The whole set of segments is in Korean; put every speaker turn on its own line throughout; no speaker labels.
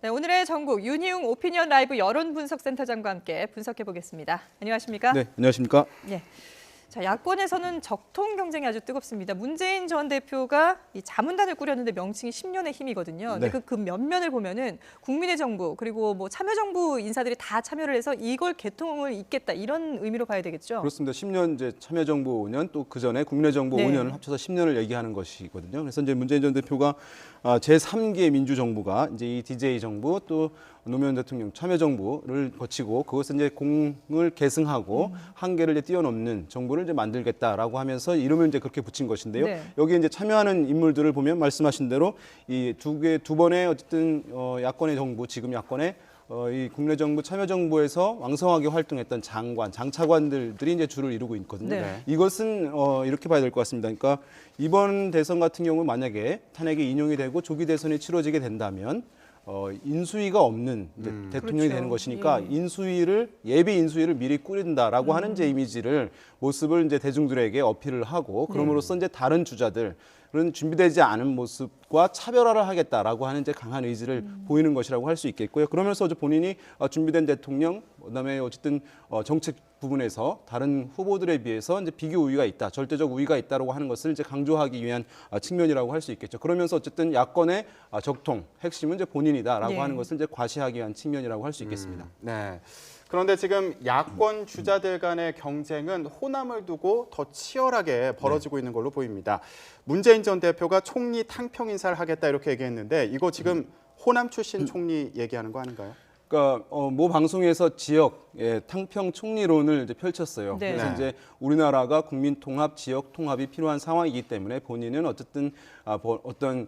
네, 오늘의 전국 윤희웅 오피니언 라이브 여론분석센터장과 함께 분석해 보겠습니다. 안녕하십니까?
네, 안녕하십니까?
예. 자, 야권에서는 적통 경쟁이 아주 뜨겁습니다. 문재인 전 대표가 이 자문단을 꾸렸는데 명칭이 10년의 힘이거든요. 근데
네.
그 면면을 보면은 국민의 정부 그리고 뭐 참여정부 인사들이 다 참여를 해서 이걸 개통을 잇겠다 이런 의미로 봐야 되겠죠.
그렇습니다. 10년 이제 참여정부 5년 또 그 전에 국내정부
네.
5년을 합쳐서 10년을 얘기하는 것이거든요. 그래서 이제 문재인 전 대표가 제3기의 민주정부가 이제 이 DJ 정부 또 노무현 대통령 참여정부를 거치고 그것을 이제 공을 계승하고 한계를 이제 뛰어넘는 정부를 이제 만들겠다라고 하면서 이름을 이제 그렇게 붙인 것인데요.
네.
여기에 이제 참여하는 인물들을 보면 말씀하신 대로 이 두 번의 어쨌든 야권의 정부 지금 야권의 이 국내 정부 참여정부에서 왕성하게 활동했던 장관, 장차관들이 이제 주를 이루고 있거든요.
네.
이것은 이렇게 봐야 될 것 같습니다. 그러니까 이번 대선 같은 경우 만약에 탄핵이 인용이 되고 조기 대선이 치러지게 된다면 인수위가 없는 이제 대통령이
그렇죠.
되는 것이니까
예.
예비 인수위를 미리 꾸린다라고 하는 이제 모습을 이제 대중들에게 어필을 하고 그럼으로써 이제 다른 주자들 그런 준비되지 않은 모습과 차별화를 하겠다라고 하는 이제 강한 의지를 보이는 것이라고 할 수 있겠고요. 그러면서 본인이 준비된 대통령, 그다음에 어쨌든 정책 부분에서 다른 후보들에 비해서 이제 비교 우위가 있다, 절대적 우위가 있다라고 하는 것을 이제 강조하기 위한 측면이라고 할 수 있겠죠. 그러면서 어쨌든 야권의 적통 핵심은 이제 본인이다라고
예.
하는 것을 이제 과시하기 위한 측면이라고 할 수 있겠습니다.
네. 그런데 지금 야권 주자들 간의 경쟁은 호남을 두고 더 치열하게 벌어지고 있는 걸로 보입니다. 문재인 전 대표가 총리 탕평 인사를 하겠다 이렇게 얘기했는데 이거 지금 호남 출신 총리 얘기하는 거 아닌가요?
그러니까 모 방송에서 지역 탕평 총리론을 이제 펼쳤어요.
네.
그래서
네.
이제 우리나라가 국민 통합, 지역 통합이 필요한 상황이기 때문에 본인은 어쨌든 어떤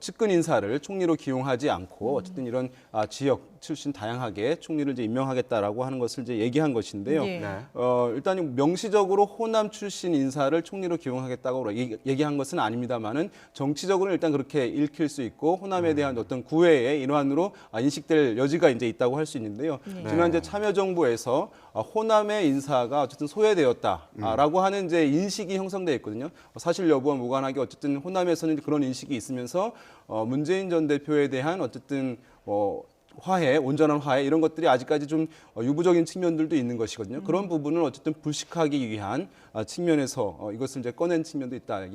측근 인사를 총리로 기용하지 않고 어쨌든 이런 지역 출신 다양하게 총리를 이제 임명하겠다라고 하는 것을 이제 얘기한 것인데요.
예.
네.
일단 명시적으로 호남 출신 인사를 총리로 기용하겠다고 얘기한 것은 아닙니다만은 정치적으로는 일단 그렇게 읽힐 수 있고 호남에 대한 어떤 구애의 일환으로 인식될 여지가 이제 있다고 할 수 있는데요. 지난 이제 참여정부에서 호남의 인사가 어쨌든 소외되었다라고 하는 이제 인식이 형성돼 있거든요. 사실 여부와 무관하게 어쨌든 호남에서는 그런 인식이 있으면서 문재인 전 대표에 대한 어쨌든 화해, 온전한 화해 이런 것들이 아직까지 좀 유보적인 측면들도 있는 것이거든요. 그런 부분을 어쨌든 불식하기 위한 측면에서 이것을 이제 꺼낸 측면도 있다.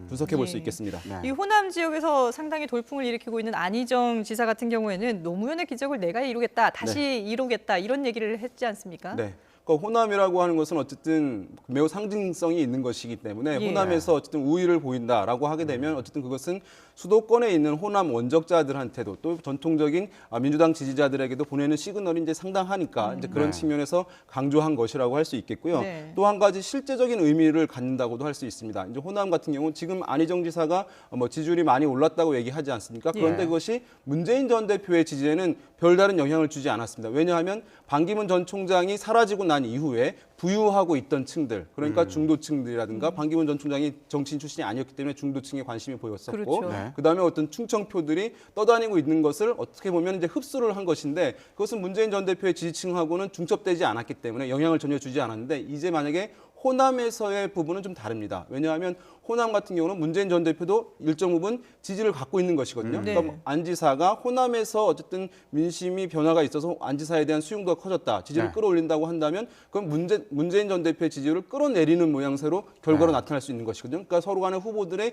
분석해 볼 수
예.
있겠습니다.
네.
이 호남 지역에서 상당히 돌풍을 일으키고 있는 안희정 지사 같은 경우에는 노무현의 기적을 내가 이루겠다, 다시 이루겠다 이런 얘기를 했지 않습니까?
네. 그러니까 호남이라고 하는 것은 어쨌든 매우 상징성이 있는 것이기 때문에
예.
호남에서 어쨌든 우위를 보인다라고 하게 되면 어쨌든 그것은 수도권에 있는 호남 원적자들한테도 또 전통적인 민주당 지지자들에게도 보내는 시그널이 이제 상당하니까 이제 그런
네.
측면에서 강조한 것이라고 할 수 있겠고요.
네.
또 한 가지 실제적인 의미를 갖는다고도 할 수 있습니다. 이제 호남 같은 경우는 지금 안희정 지사가 지지율이 많이 올랐다고 얘기하지 않습니까? 그런데
예.
그것이 문재인 전 대표의 지지에는 별다른 영향을 주지 않았습니다. 왜냐하면 반기문 전 총장이 사라지고 난 이후에 부유하고 있던 층들, 그러니까 중도층들이라든가 반기문 전 총장이 정치인 출신이 아니었기 때문에 중도층에 관심이 보였었고,
그렇죠.
네.
그다음에 어떤 충청표들이 떠다니고 있는 것을 어떻게 보면 이제 흡수를 한 것인데 그것은 문재인 전 대표의 지지층하고는 중첩되지 않았기 때문에 영향을 전혀 주지 않았는데 이제 만약에 호남에서의 부분은 좀 다릅니다. 왜냐하면 호남 같은 경우는 문재인 전 대표도 일정 부분 지지를 갖고 있는 것이거든요.
네.
그러니까 안 지사가 호남에서 어쨌든 민심이 변화가 있어서 안 지사에 대한 수용도가 커졌다. 지지를
네.
끌어올린다고 한다면 그럼 문재인 전 대표의 지지율을 끌어내리는 모양새로 결과로
네.
나타날 수 있는 것이거든요. 그러니까 서로 간의 후보들의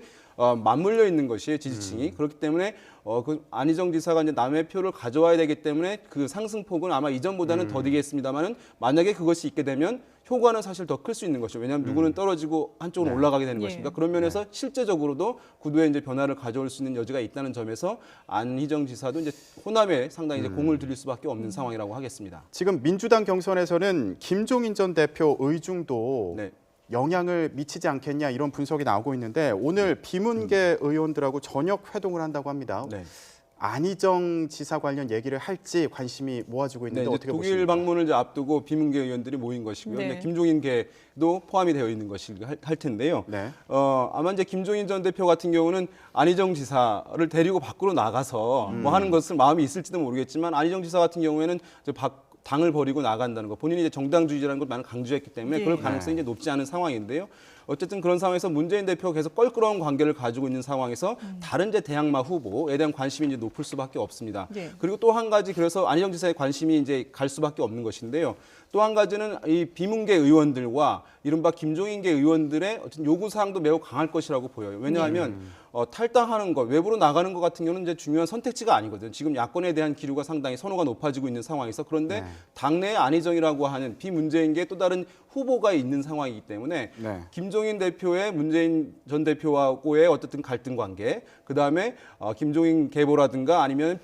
맞물려 있는 것이 지지층이 그렇기 때문에 그 안희정 지사가 이제 남의 표를 가져와야 되기 때문에 그 상승폭은 아마 이전보다는 더디겠습니다만은 만약에 그것이 있게 되면 효과는 사실 더 클 수 있는 것이죠. 왜냐하면 누구는 떨어지고 한쪽으로 올라가게 되는
예.
것이니까 그런 면에서 실제적으로도 구도에 이제 변화를 가져올 수 있는 여지가 있다는 점에서 안희정 지사도 이제 호남에 상당히 이제 공을 들일 수밖에 없는 상황이라고 하겠습니다.
지금 민주당 경선에서는 김종인 전 대표 의중도
네.
영향을 미치지 않겠냐 이런 분석이 나오고 있는데 오늘 비문계 의원들하고 저녁 회동을 한다고 합니다.
네.
안희정 지사 관련 얘기를 할지 관심이 모아지고
네,
있는데
이제
어떻게
독일
보십니까?
방문을 이제 앞두고 비문계 의원들이 모인 것이고요.
네.
근데 김종인계도 포함이 되어 있는 것이 할 텐데요.
네.
아마 이제 김종인 전 대표 같은 경우는 안희정 지사를 데리고 밖으로 나가서 뭐 하는 것을 마음이 있을지도 모르겠지만 안희정 지사 같은 경우에는 당을 버리고 나간다는 거. 본인이 이제 정당주의라는 걸 많이 강조했기 때문에
예.
그럴 가능성이 이제 높지 않은 상황인데요. 어쨌든 그런 상황에서 문재인 대표가 계속 껄끄러운 관계를 가지고 있는 상황에서 다른 이제 대항마 후보에 대한 관심이 이제 높을 수밖에 없습니다.
예.
그리고 또 한 가지 그래서 안희정 지사의 관심이 이제 갈 수밖에 없는 것인데요. 또 한 가지는 이 비문계 의원들과 이른바 김종인계 의원들의 어떤 요구 사항도 매우 강할 것이라고 보여요. 왜냐하면 탈당하는 것, 외부로 나가는 것 같은 경우는 이제 중요한 선택지가 아니거든요. 지금 야권에 대한 기류가 상당히 선호가 높아지고 있는 상황에서 그런데 당내에 안희정이라고 하는 비문재인계 또 다른 후보가 있는 상황이기 때문에
네.
김종인 대표의 문재인 전 대표하고의 어쨌든 갈등 관계, 그 다음에 김종인 계보라든가 아니면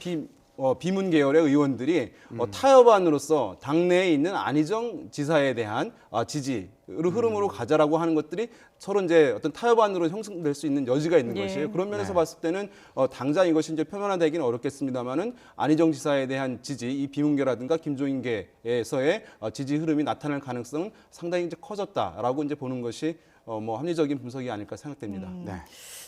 비문 계열의 의원들이 타협안으로서 당내에 있는 안희정 지사에 대한 지지 흐름으로 가자라고 하는 것들이 서로 이제 어떤 타협안으로 형성될 수 있는 여지가 있는
예.
것이에요. 그런 면에서
네.
봤을 때는 당장 이것이 이제 표면화되기는 어렵겠습니다만은 안희정 지사에 대한 지지, 이 비문계라든가 김종인계에서의 지지 흐름이 나타날 가능성은 상당히 이제 커졌다라고 이제 보는 것이 뭐 합리적인 분석이 아닐까 생각됩니다.
네.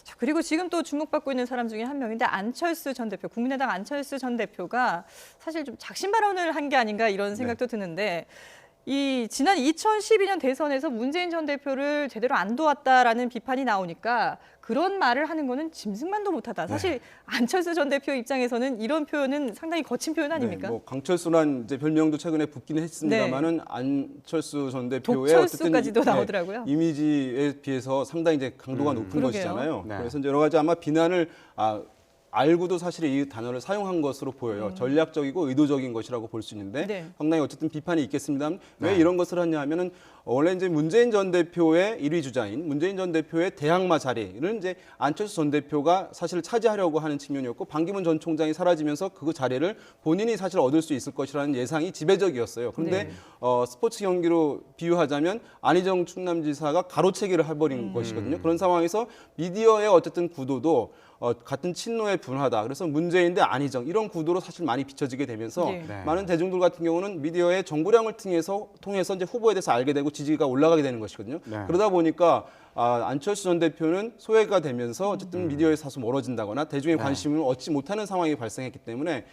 자, 그리고 지금 또 주목받고 있는 사람 중에 한 명인데 안철수 전 대표, 국민의당 안철수 전 대표가 사실 좀 작심 발언을 한 게 아닌가 이런 생각도 드는데 이 지난 2012년 대선에서 문재인 전 대표를 제대로 안 도왔다라는 비판이 나오니까 그런 말을 하는 거는 짐승만도 못하다. 사실 안철수 전 대표 입장에서는 이런 표현은 상당히 거친 표현 아닙니까?
뭐 강철수란 이제 별명도 최근에 붙기는 했습니다만은 안철수 전 대표의
독철수까지도
어쨌든
나오더라고요.
이미지에 비해서 상당히 이제 강도가 높은
그러게요.
것이잖아요.
네.
그래서 이제 여러 가지 아마 비난을 알고도 사실 이 단어를 사용한 것으로 보여요. 전략적이고 의도적인 것이라고 볼 수 있는데
네.
상당히 어쨌든 비판이 있겠습니다. 왜 이런 것을 하냐 하면은 원래 이제 문재인 전 대표의 1위 주자인 문재인 전 대표의 대항마 자리를 이제 안철수 전 대표가 사실 차지하려고 하는 측면이었고 반기문 전 총장이 사라지면서 그 자리를 본인이 사실 얻을 수 있을 것이라는 예상이 지배적이었어요. 그런데
네.
스포츠 경기로 비유하자면 안희정 충남지사가 가로채기를 해버린 것이거든요. 그런 상황에서 미디어의 어쨌든 구도도 같은 친노의 분화다. 그래서 문재인 대 안희정 이런 구도로 사실 많이 비춰지게 되면서
네.
네.
많은 대중들 같은 경우는 미디어의 정보량을 통해서 이제 후보에 대해서 알게 되고 지지가 올라가게 되는 것이거든요.
네.
그러다 보니까 안철수 전 대표는 소외가 되면서 어쨌든 미디어에서 다소 멀어진다거나 대중의 관심을 얻지 못하는 상황이 발생했기 때문에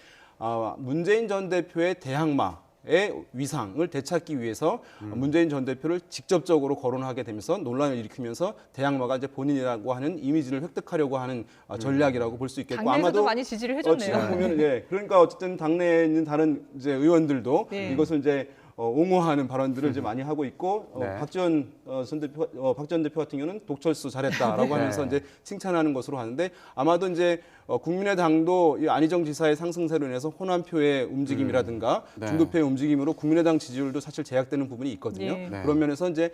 문재인 전 대표의 대항마 의 위상을 되찾기 위해서 문재인 전 대표를 직접적으로 거론하게 되면서 논란을 일으키면서 대항마가 이제 본인이라고 하는 이미지를 획득하려고 하는 전략이라고 볼 수 있겠고
당내에서도 많이 지지를 해줬네요.
지금 보면 그러니까 어쨌든 당내에 있는 다른 이제 의원들도
네.
이것을 이제 옹호하는 발언들을 이제 많이 하고 있고
네.
박 전 대표 같은 경우는 독철수 잘했다라고 하면서 이제 칭찬하는 것으로 하는데 아마도 이제 국민의당도 이 안희정 지사의 상승세로 인해서 호남표의 움직임이라든가
네.
중도표의 움직임으로 국민의당 지지율도 사실 제약되는 부분이 있거든요.
네.
네.
그런 면에서 이제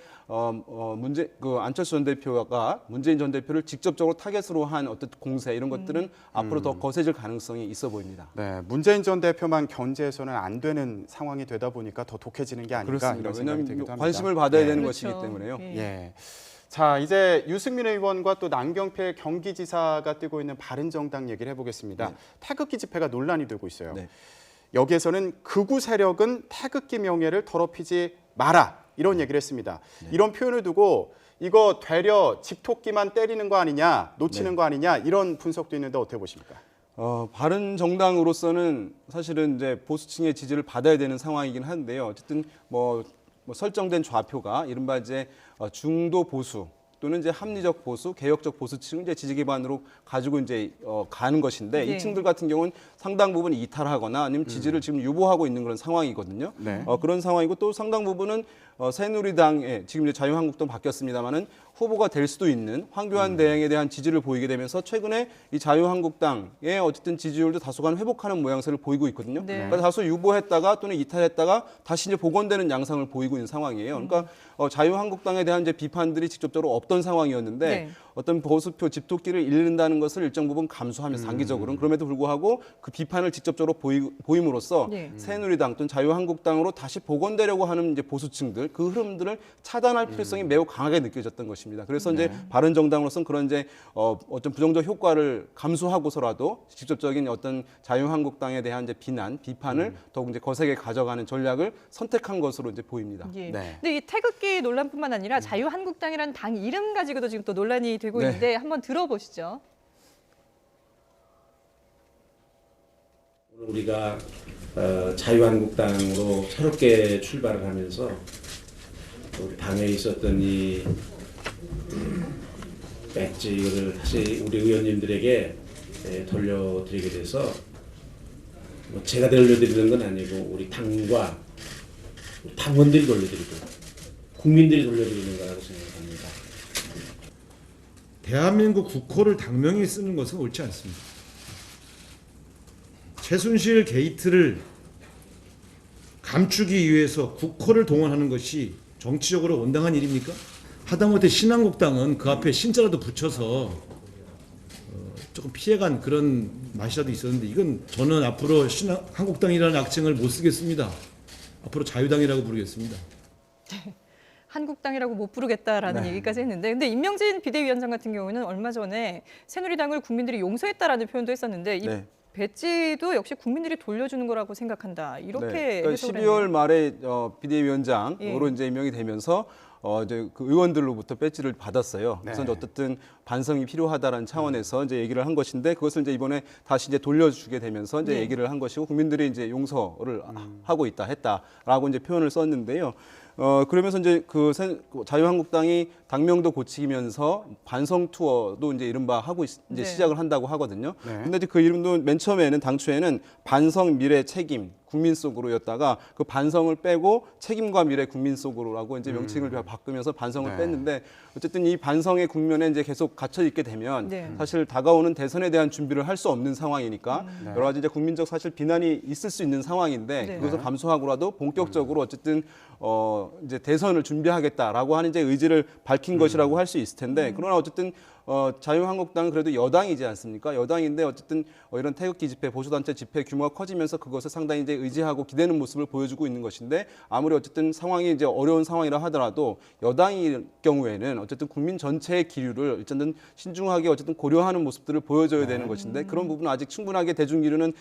안철수 전 대표가 문재인 전 대표를 직접적으로 타겟으로 한 어떤 공세 이런 것들은 앞으로 더 거세질 가능성이 있어 보입니다.
네, 문재인 전 대표만 견제해서는 안 되는 상황이 되다 보니까 더 독해지는 게 아닌가
그렇습니다.
이런 생각이
왜냐하면
들기도 합니다.
관심을 받아야
네.
되는
그렇죠.
것이기 때문에요.
예.
예. 자, 이제 유승민 의원과 또 남경필 경기지사가 뛰고 있는 바른정당 얘기를 해보겠습니다. 태극기 집회가 논란이 되고 있어요.
네.
여기에서는 극우 세력은 태극기 명예를 더럽히지 마라 이런 얘기를 했습니다. 이런 표현을 두고 이거 되려 집토끼만 때리는 거 아니냐, 놓치는 거 아니냐 이런 분석도 있는데 어떻게 보십니까?
바른 정당으로서는 사실은 이제 보수층의 지지를 받아야 되는 상황이긴 한데요. 어쨌든 뭐 설정된 좌표가 이른바 이제 중도 보수 또는 이제 합리적 보수, 개혁적 보수층을 이제 지지 기반으로 가지고 이제 가는 것인데
네.
이 층들 같은 경우는 상당 부분 이탈하거나 아니면 지지를 지금 유보하고 있는 그런 상황이거든요.
네.
그런 상황이고 또 상당 부분은 새누리당에 지금 이제 자유한국당 바뀌었습니다만은 후보가 될 수도 있는 황교안 대행에 대한 지지를 보이게 되면서 최근에 이 자유한국당의 어쨌든 지지율도 다소간 회복하는 모양새를 보이고 있거든요.
네.
그러니까 다소 유보했다가 또는 이탈했다가 다시 이제 복원되는 양상을 보이고 있는 상황이에요. 그러니까 자유한국당에 대한 이제 비판들이 직접적으로 없던 상황이었는데
네.
어떤 보수표 집토끼를 잃는다는 것을 일정 부분 감수하면서 단기적으로는 그럼에도 불구하고 그 비판을 직접적으로 보임으로써
네.
새누리당 또는 자유한국당으로 다시 복원되려고 하는 이제 보수층들 그 흐름들을 차단할 필요성이 매우 강하게 느껴졌던 것입니다. 그래서 이제 바른정당으로서는 그런 이제 어떤 부정적 효과를 감수하고서라도 직접적인 어떤 자유한국당에 대한 이제 비판을 더욱 이제 거세게 가져가는 전략을 선택한 것으로 이제 보입니다.
예.
네.
근데 이 태극기 논란뿐만 아니라 자유한국당이라는 당 이름 가지고도 지금 또 논란이 되고
네.
있는데 한번 들어보시죠.
오늘 우리가 자유한국당으로 새롭게 출발을 하면서 우리 당에 있었던 이 배지를 다시 우리 의원님들에게 돌려드리게 돼서 뭐 제가 돌려드리는 건 아니고 우리 당과 우리 당원들이 돌려드리고 국민들이 돌려드리는 거라고 생각합니다.
대한민국 국호를 당명에 쓰는 것은 옳지 않습니다. 최순실 게이트를 감추기 위해서 국호를 동원하는 것이 정치적으로 온당한 일입니까? 하다못해 신한국당은 그 앞에 신자라도 붙여서 조금 피해간 그런 맛이라도 있었는데, 이건 저는 앞으로 한국당이라는 악칭을 못 쓰겠습니다. 앞으로 자유당이라고 부르겠습니다.
한국당이라고 못 부르겠다라는
네.
얘기까지 했는데, 근데 임명진 비대위원장 같은 경우는 얼마 전에 새누리당을 국민들이 용서했다라는 표현도 했었는데 이
네.
배지도 역시 국민들이 돌려주는 거라고 생각한다. 이렇게
그러니까
해석을
12월
했네요.
말에 비대위원장으로
예.
이제 임명이 되면서 이제 그 의원들로부터 배지를 받았어요. 그래서
네.
이제 어쨌든 반성이 필요하다라는 차원에서 이제 얘기를 한 것인데, 그것을 이제 이번에 다시 이제 돌려주게 되면서 이제
네.
얘기를 한 것이고, 국민들이 이제 용서를 하고 했다라고 이제 표현을 썼는데요. 그러면서 이제 그 자유한국당이 당명도 고치면서 반성 투어도 이제 이른바 하고 이제
네.
시작을 한다고 하거든요.
네.
근데 이제 그 이름도 맨 처음에는 당초에는 반성 미래 책임 국민 속으로였다가 그 반성을 빼고 책임과 미래 국민 속으로라고 이제 명칭을 바꾸면서 반성을
네.
뺐는데, 어쨌든 이 반성의 국면에 이제 계속 갇혀 있게 되면
네.
사실 다가오는 대선에 대한 준비를 할 수 없는 상황이니까
네.
여러 가지 이제 국민적 사실 비난이 있을 수 있는 상황인데,
네.
그것을 감수하고라도 본격적으로 어쨌든 이제 대선을 준비하겠다라고 하는 이제 의지를 밝힌 것이라고 할 수 있을 텐데, 그러나 어쨌든 자유한국당은 그래도 여당이지 않습니까? 여당인데 어쨌든 이런 태극기 집회, 보수단체 집회 규모가 커지면서 그것을 상당히 이제 의지하고 기대는 모습을 보여주고 있는 것인데, 아무리 어쨌든 상황이 이제 어려운 상황이라 하더라도 여당일 경우에는 어쨌든 국민 전체의 기류를 어쨌든 신중하게 어쨌든 고려하는 모습들을 보여줘야 되는 것인데, 그런 부분은 아직 충분하게 대중 기류는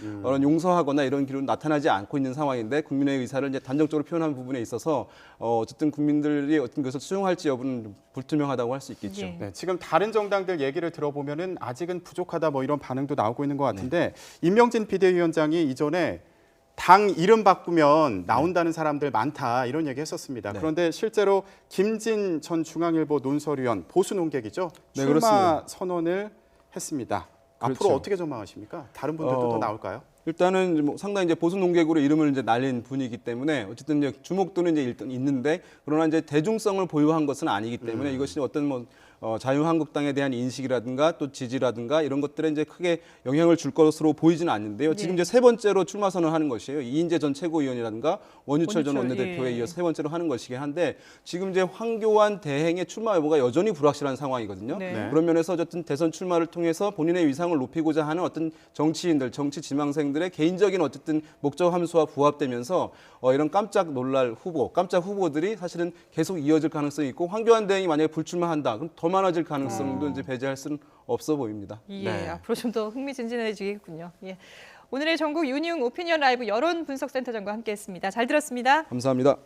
용서하거나 이런 기류는 나타나지 않고 있는 상황인데, 국민의 의사를 이제 단정적으로 표현한 부분에 있어서 어쨌든 국민들이 어떤 것을 수용할지 여부는 불투명하다고 할 수 있겠죠.
예.
네, 지금 다른 정당들 얘기를 들어보면은 아직은 부족하다 뭐 이런 반응도 나오고 있는 것 같은데, 임명진 비대위원장이 이전에 당 이름 바꾸면 나온다는 사람들 많다 이런 얘기 했었습니다.
네.
그런데 실제로 김진 전 중앙일보 논설위원, 보수 논객이죠.
네,
출마
그렇습니다.
선언을 했습니다.
그렇죠.
앞으로 어떻게 전망하십니까? 다른 분들도 더 나올까요?
일단은 뭐 상당히 이제 보수 농객으로 이름을 이제 날린 분이기 때문에 어쨌든 이제 주목도는 이제 일단 있는데, 그러나 이제 대중성을 보유한 것은 아니기 때문에 이것이 어떤 뭐 자유한국당에 대한 인식이라든가 또 지지라든가 이런 것들에 이제 크게 영향을 줄 것으로 보이지는 않는데요. 지금 이제 세 번째로 출마 선언하는 것이에요. 이인재 전 최고위원이라든가 원유철 전
원유철,
원내대표에
예.
이어서 세 번째로 하는 것이긴 한데, 지금 이제 황교안 대행의 출마 여부가 여전히 불확실한 상황이거든요.
네.
네.
그런 면에서 어쨌든 대선 출마를 통해서 본인의 위상을 높이고자 하는 어떤 정치인들, 정치 지망생들의 개인적인 어쨌든 목적 함수와 부합되면서 이런 깜짝 놀랄 후보, 깜짝 후보들이 사실은 계속 이어질 가능성이 있고, 황교안 대행이 만약에 불출마한다, 그럼 더 많아질 가능성도 이제 배제할 수는 없어 보입니다.
예,
네.
앞으로 좀 더 흥미진진해지겠군요. 예. 오늘의 전국 윤희웅 오피니언 라이브 여론 분석센터장과 함께했습니다. 잘 들었습니다.
감사합니다.